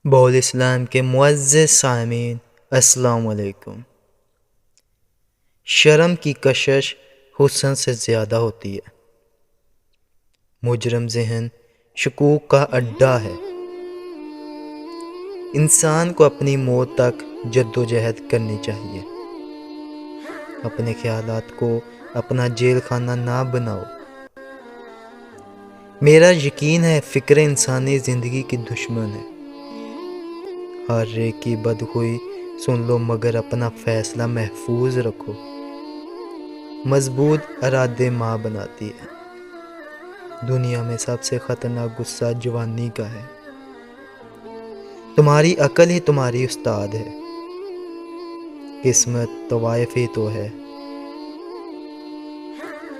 بول اسلام کے معزز سامعین السلام علیکم۔ شرم کی کشش حسن سے زیادہ ہوتی ہے۔ مجرم ذہن شکوک کا اڈا ہے۔ انسان کو اپنی موت تک جدوجہد کرنی چاہیے۔ اپنے خیالات کو اپنا جیل خانہ نہ بناؤ۔ میرا یقین ہے فکر انسانی زندگی کی دشمن ہے۔ ہر ایک کی بدخوئی سن لو مگر اپنا فیصلہ محفوظ رکھو۔ مضبوط ارادے ماں بناتی ہے۔ دنیا میں سب سے خطرناک غصہ جوانی کا ہے۔ تمہاری عقل ہی تمہاری استاد ہے۔ قسمت طوائف ہی تو ہے۔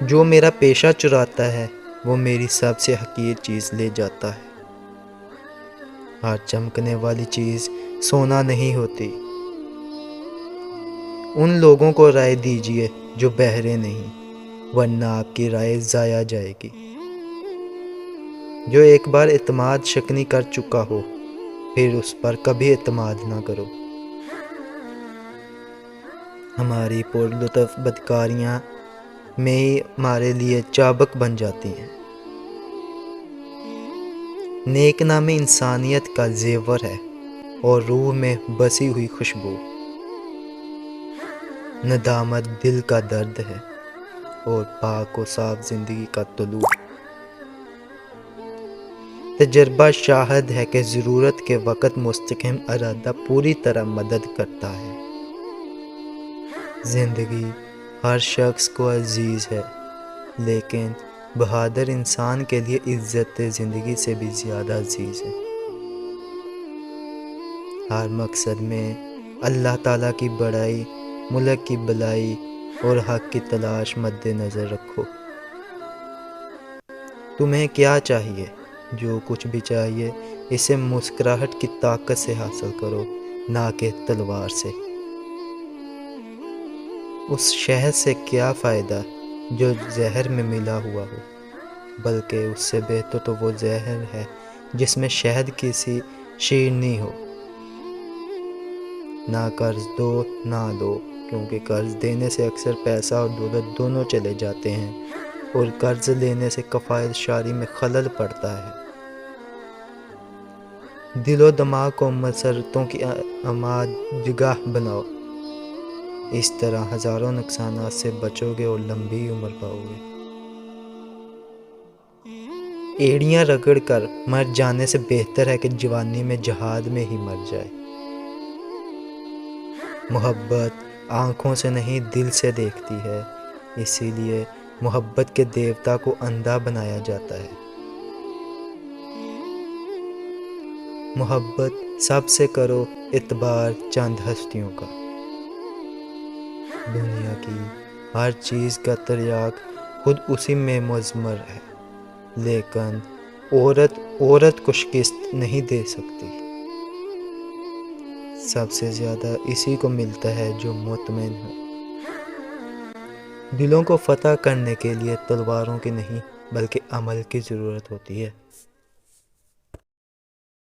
جو میرا پیشہ چراتا ہے وہ میری سب سے حقیر چیز لے جاتا ہے۔ ہر چمکنے والی چیز سونا نہیں ہوتی۔ ان لوگوں کو رائے دیجیے جو بہرے نہیں، ورنہ آپ کی رائے ضائع جائے گی۔ جو ایک بار اعتماد شکنی کر چکا ہو پھر اس پر کبھی اعتماد نہ کرو۔ ہماری پرلطف بدکاریاں میں ہی ہمارے لیے چابک بن جاتی ہیں۔ نیک نامی انسانیت کا زیور ہے اور روح میں بسی ہوئی خوشبو۔ ندامت دل کا درد ہے اور پاک و صاف زندگی کا طلوع۔ تجربہ شاہد ہے کہ ضرورت کے وقت مستحکم ارادہ پوری طرح مدد کرتا ہے۔ زندگی ہر شخص کو عزیز ہے، لیکن بہادر انسان کے لیے عزت زندگی سے بھی زیادہ عزیز ہے۔ ہر مقصد میں اللہ تعالیٰ کی بڑائی، ملک کی بلائی اور حق کی تلاش مد نظر رکھو۔ تمہیں کیا چاہیے؟ جو کچھ بھی چاہیے اسے مسکراہٹ کی طاقت سے حاصل کرو، نہ کہ تلوار سے۔ اس شہد سے کیا فائدہ جو زہر میں ملا ہوا ہو، بلکہ اس سے بہتر تو وہ زہر ہے جس میں شہد کی سی شیرینی ہو۔ نہ قرض دو نہ لو، کیونکہ قرض دینے سے اکثر پیسہ اور دولت دونوں چلے جاتے ہیں اور قرض لینے سے کفایت شعاری میں خلل پڑتا ہے۔ دل و دماغ کو مسرتوں کی آمادگاہ بناؤ، اس طرح ہزاروں نقصانات سے بچو گے اور لمبی عمر پاؤ گے۔ ایڑیاں رگڑ کر مر جانے سے بہتر ہے کہ جوانی میں جہاد میں ہی مر جائے۔ محبت آنکھوں سے نہیں دل سے دیکھتی ہے، اسی لیے محبت کے دیوتا کو اندھا بنایا جاتا ہے۔ محبت سب سے کرو اعتبار چند ہستیوں کا۔ دنیا کی ہر چیز کا تریاق خود اسی میں مضمر ہے، لیکن عورت کو شکست نہیں دے سکتی۔ سب سے زیادہ اسی کو ملتا ہے جو مطمئن ہو۔ دلوں کو فتح کرنے کے لیے تلواروں کی نہیں بلکہ عمل کی ضرورت ہوتی ہے۔